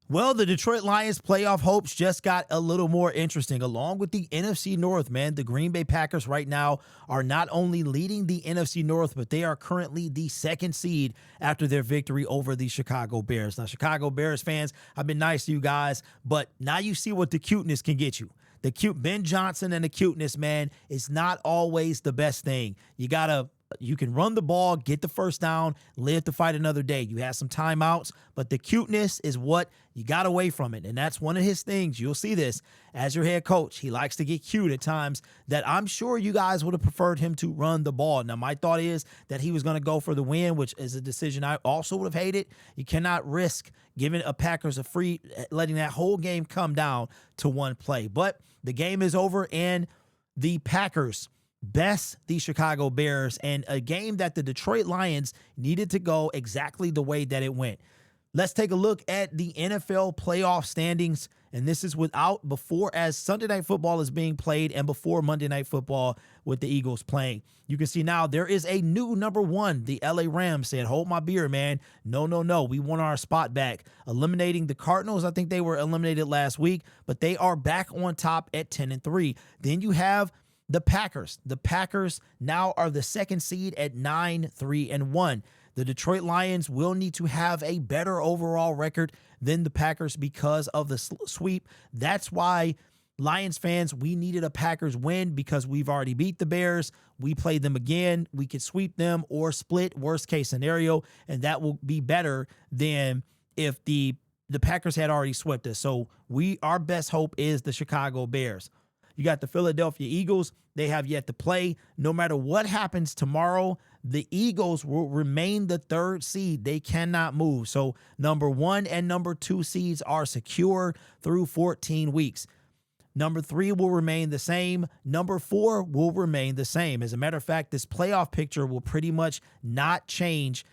Well, the Detroit Lions playoff hopes just got a little more interesting. Along with the NFC North, man, the Green Bay Packers right now are not only leading the NFC North, but they are currently the second seed after their victory over the Chicago Bears. Now, Chicago Bears fans, I've been nice to you guys, but now you see what the cuteness can get you. The cute Ben Johnson and the cuteness, man, is not always the best thing. You can run the ball, get the first down, live to fight another day. You have some timeouts, but the cuteness is what you got away from it. And that's one of his things. You'll see this as your head coach. He likes to get cute at times that I'm sure you guys would have preferred him to run the ball. Now, my thought is that he was going to go for the win, which is a decision I also would have hated. You cannot risk giving a Packers letting that whole game come down to one play. But the game is over and the Packers best the Chicago Bears, and a game that the Detroit Lions needed to go exactly the way that it went. Let's take a look at the NFL playoff standings, and this is before as Sunday Night Football is being played and before Monday Night Football with the Eagles playing. You can see now there is a new number one. The LA Rams said, hold my beer, man. No. We want our spot back. Eliminating the Cardinals. I think they were eliminated last week, but they are back on top at 10-3. Then you have the Packers. The Packers now are the second seed at 9-3-1. The Detroit Lions will need to have a better overall record than the Packers because of the sweep. That's why, Lions fans, we needed a Packers win because we've already beat the Bears. We played them again. We could sweep them or split, worst case scenario, and that will be better than if the Packers had already swept us. So our best hope is the Chicago Bears. You got the Philadelphia Eagles. They have yet to play. No matter what happens tomorrow, the Eagles will remain the third seed. They cannot move. So number 1 and number 2 seeds are secure through 14 weeks. Number 3 will remain the same. Number 4 will remain the same. As a matter of fact, this playoff picture will pretty much not change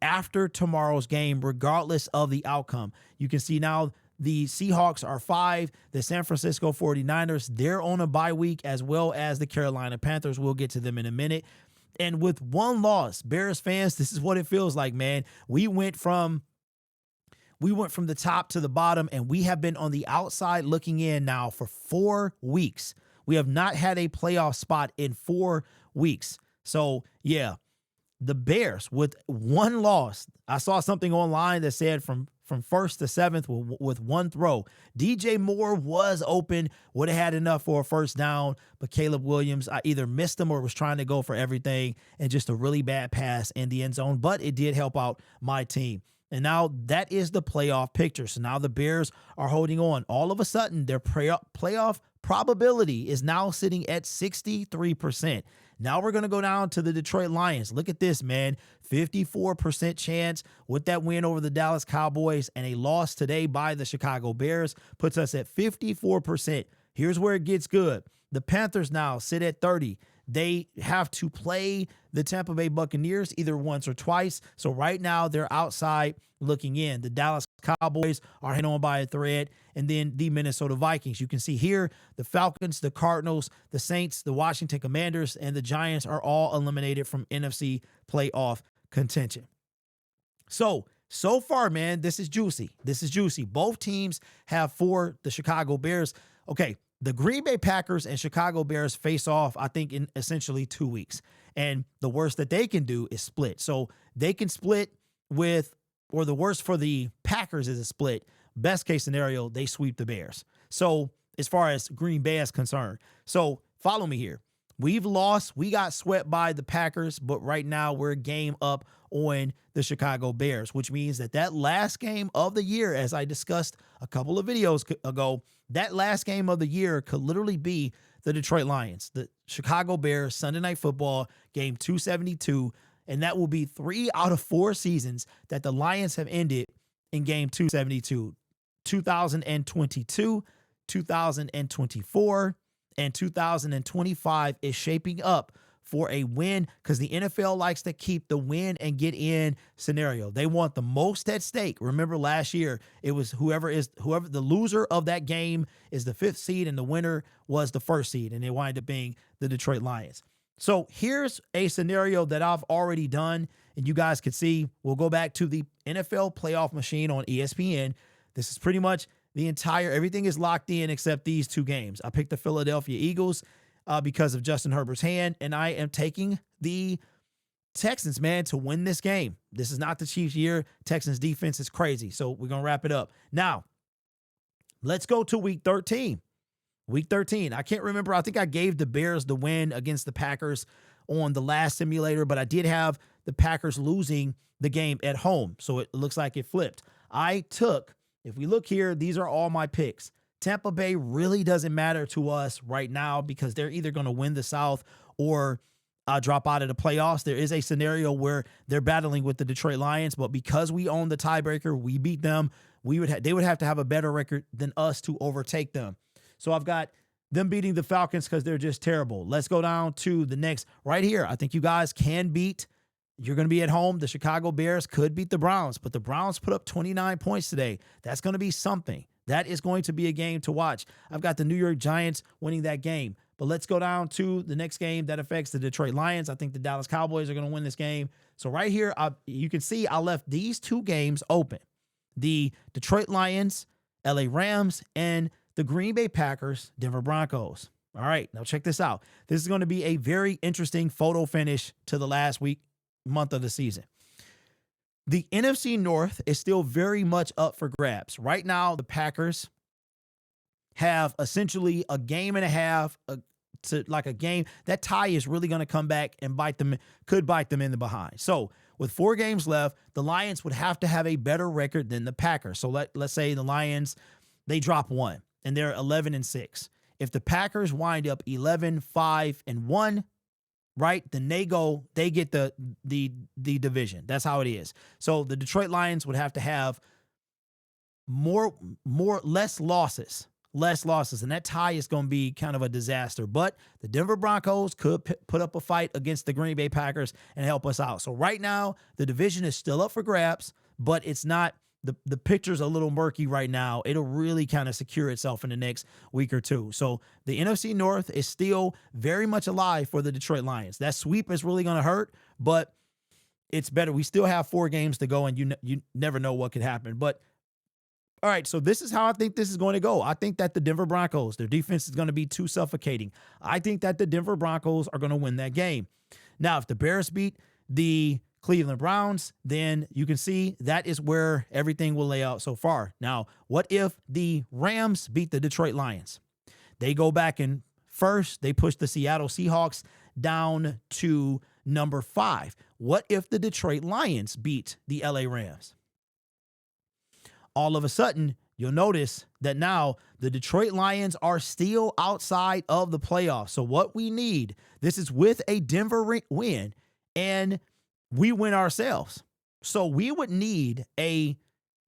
after tomorrow's game, regardless of the outcome. You can see now the Seahawks are 5. The San Francisco 49ers, they're on a bye week, as well as the Carolina Panthers. We'll get to them in a minute. And with one loss, Bears fans, this is what it feels like, man. We went from the top to the bottom, and we have been on the outside looking in now for 4 weeks. We have not had a playoff spot in 4 weeks. So, yeah, the Bears with one loss. I saw something online that said from 1st to 7th with one throw. DJ Moore was open, would have had enough for a first down, but Caleb Williams either missed him or was trying to go for everything, and just a really bad pass in the end zone, but it did help out my team. And now that is the playoff picture. So now the Bears are holding on. All of a sudden, their playoff probability is now sitting at 63%. Now we're going to go down to the Detroit Lions. Look at this, man. 54% chance with that win over the Dallas Cowboys, and a loss today by the Chicago Bears puts us at 54%. Here's where it gets good. The Panthers now sit at 30. They have to play the Tampa Bay Buccaneers either once or twice. So right now they're outside looking in. The Dallas Cowboys are hanging on by a thread. And then the Minnesota Vikings. You can see here the Falcons, the Cardinals, the Saints, the Washington Commanders, and the Giants are all eliminated from NFC playoff contention. So far, man, this is juicy. This is juicy. Both teams have for the Chicago Bears. Okay, the Green Bay Packers and Chicago Bears face off, I think, in essentially 2 weeks. And the worst that they can do is split. So they can split or the worst for the Packers is a split. Best case scenario, they sweep the Bears. So as far as Green Bay is concerned. So follow me here. We've lost. We got swept by the Packers, but right now we're a game up on the Chicago Bears, which means that last game of the year, as I discussed a couple of videos ago, that last game of the year could literally be the Detroit Lions, the Chicago Bears, Sunday Night Football, game 272, and that will be 3 out of 4 seasons that the Lions have ended in game 272. 2022, 2024, and 2025 is shaping up for a win because the NFL likes to keep the win and get in scenario. They want the most at stake. Remember last year, it was whoever the loser of that game is the 5th seed and the winner was the 1st seed, and it wind up being the Detroit Lions. So here's a scenario that I've already done, and you guys can see. We'll go back to the NFL playoff machine on ESPN. This is pretty much everything is locked in except these two games. I picked the Philadelphia Eagles because of Justin Herbert's hand, and I am taking the Texans, man, to win this game. This is not the Chiefs' year. Texans defense is crazy. So we're going to wrap it up. Now, let's go to week 13. Week 13. I can't remember. I think I gave the Bears the win against the Packers on the last simulator, but I did have the Packers losing the game at home. So it looks like it flipped. If we look here, these are all my picks. Tampa Bay really doesn't matter to us right now because they're either going to win the South or drop out of the playoffs. There is a scenario where they're battling with the Detroit Lions, but because we own the tiebreaker, we beat them. They would have to have a better record than us to overtake them. So I've got them beating the Falcons because they're just terrible. Let's go down to the next right here. I think you guys can beat. You're going to be at home. The Chicago Bears could beat the Browns, but the Browns put up 29 points today. That's going to be something. That is going to be a game to watch. I've got the New York Giants winning that game. But let's go down to the next game that affects the Detroit Lions. I think the Dallas Cowboys are going to win this game. So right here, you can see I left these two games open. The Detroit Lions, LA Rams, and the Green Bay Packers, Denver Broncos. All right, now check this out. This is going to be a very interesting photo finish to the last month of the season. The NFC North is still very much up for grabs. Right now, the Packers have essentially a game and a half to like a game. That tie is really going to come back and could bite them in the behind. So with 4 games left, the Lions would have to have a better record than the Packers. So let's say the Lions, they drop 1 and they're 11-6. If the Packers wind up 11-5-1, right, then they get the division. That's how it is. So the Detroit Lions would have to have less losses, and that tie is going to be kind of a disaster. But the Denver Broncos could put up a fight against the Green Bay Packers and help us out. So right now, the division is still up for grabs, but it's not. The picture's a little murky right now. It'll really kind of secure itself in the next week or two. So the NFC North is still very much alive for the Detroit Lions. That sweep is really going to hurt, but it's better. We still have 4 games to go, and you never know what could happen. But all right, so this is how I think this is going to go. I think that the Denver Broncos, their defense is going to be too suffocating. I think that the Denver Broncos are going to win that game. Now, if the Bears beat the Cleveland Browns, then you can see that is where everything will lay out so far. Now, what if the Rams beat the Detroit Lions? They go back in first. They push the Seattle Seahawks down to number 5. What if the Detroit Lions beat the LA Rams? All of a sudden, you'll notice that now the Detroit Lions are still outside of the playoffs. So what we need, this is with a Denver win, and we win ourselves. So we would need a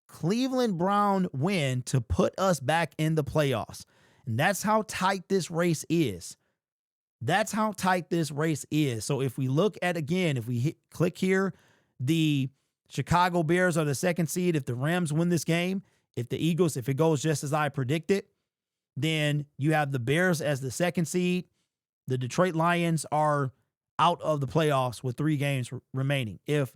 Cleveland Brown win to put us back in the playoffs. And that's how tight this race is. That's how tight this race is. So if we look at, again, if we click here, the Chicago Bears are the 2nd seed. If the Rams win this game, if it goes just as I predicted, then you have the Bears as the 2nd seed. The Detroit Lions are out of the playoffs with 3 games remaining. That's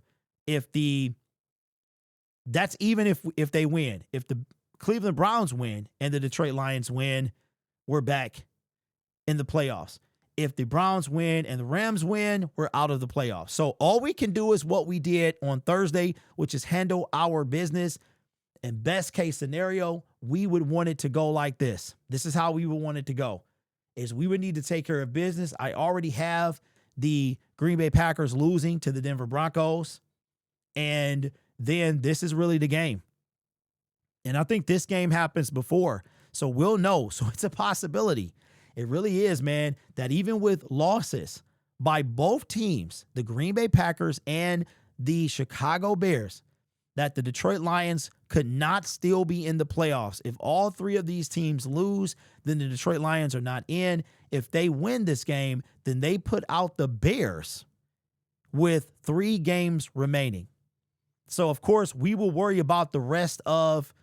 even if they win. If the Cleveland Browns win and the Detroit Lions win, we're back in the playoffs. If the Browns win and the Rams win, we're out of the playoffs. So all we can do is what we did on Thursday, which is handle our business. And best case scenario, we would want it to go like this. This is how we would want it to go, is we would need to take care of business. I already have the Green Bay Packers losing to the Denver Broncos. And then this is really the game. And I think this game happens before. So we'll know. So it's a possibility. It really is, man, that even with losses by both teams, the Green Bay Packers and the Chicago Bears, that the Detroit Lions could not still be in the playoffs. If all 3 of these teams lose, then the Detroit Lions are not in. If they win this game, then they put out the Bears with 3 games remaining. So, of course, we will worry about the rest of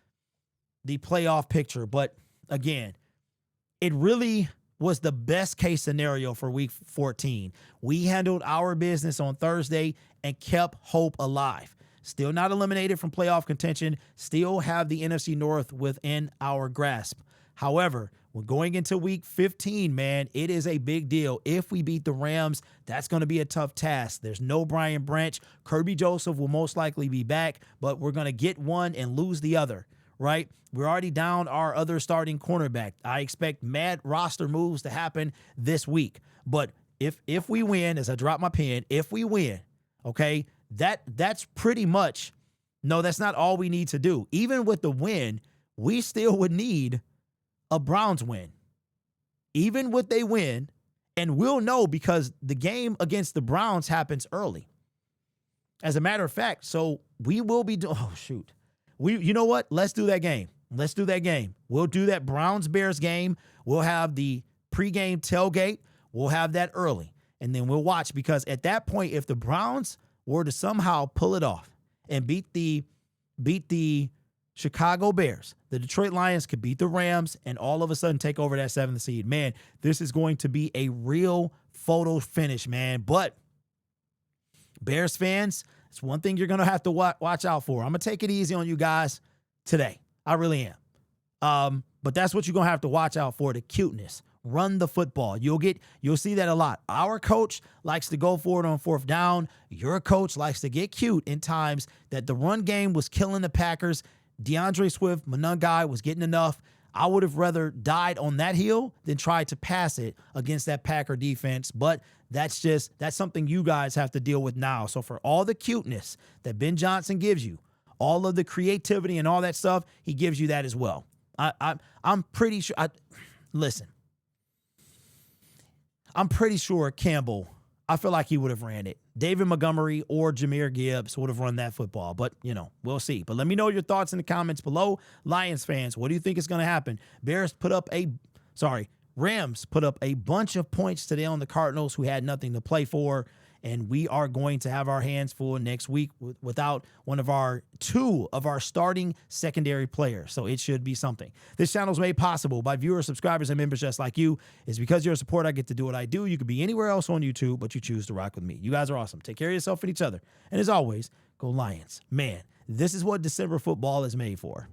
the playoff picture. But, again, it really was the best case scenario for week 14. We handled our business on Thursday and kept hope alive. Still not eliminated from playoff contention. Still have the NFC North within our grasp. However, when going into week 15, man, it is a big deal. If we beat the Rams, that's going to be a tough task. There's no Brian Branch. Kirby Joseph will most likely be back, but we're going to get one and lose the other, right? We're already down our other starting cornerback. I expect mad roster moves to happen this week. But if we win, as I drop my pen, if we win, okay, that's pretty much, no, that's not all we need to do. Even with the win, we still would need a Browns win. Even with they win, and we'll know because the game against the Browns happens early. As a matter of fact, so we will be doing, oh, shoot. You know what? Let's do that game. Let's do that game. We'll do that Browns-Bears game. We'll have the pregame tailgate. We'll have that early. And then we'll watch because at that point, if the Browns were to somehow pull it off and beat the Chicago Bears, the Detroit Lions could beat the Rams and all of a sudden take over that 7th seed. Man, this is going to be a real photo finish, man. But Bears fans, it's one thing you're going to have to watch out for. I'm going to take it easy on you guys today. I really am. But that's what you're going to have to watch out for, the cuteness. Run the football. You'll see that a lot. Our coach likes to go for it on 4th down. Your coach likes to get cute in times that the run game was killing the Packers. DeAndre Swift, Monungai was getting enough. I would have rather died on that hill than tried to pass it against that Packer defense. But that's something you guys have to deal with now. So for all the cuteness that Ben Johnson gives you, all of the creativity and all that stuff, he gives you that as well. I'm pretty sure. Listen, I'm pretty sure Campbell, I feel like he would have ran it. David Montgomery or Jahmyr Gibbs would have run that football. But, we'll see. But let me know your thoughts in the comments below. Lions fans, what do you think is going to happen? Rams put up a bunch of points today on the Cardinals, who had nothing to play for. And we are going to have our hands full next week without two of our starting secondary players. So it should be something. This channel is made possible by viewers, subscribers, and members just like you. It's because of your support I get to do what I do. You could be anywhere else on YouTube, but you choose to rock with me. You guys are awesome. Take care of yourself and each other. And as always, go Lions. Man, this is what December football is made for.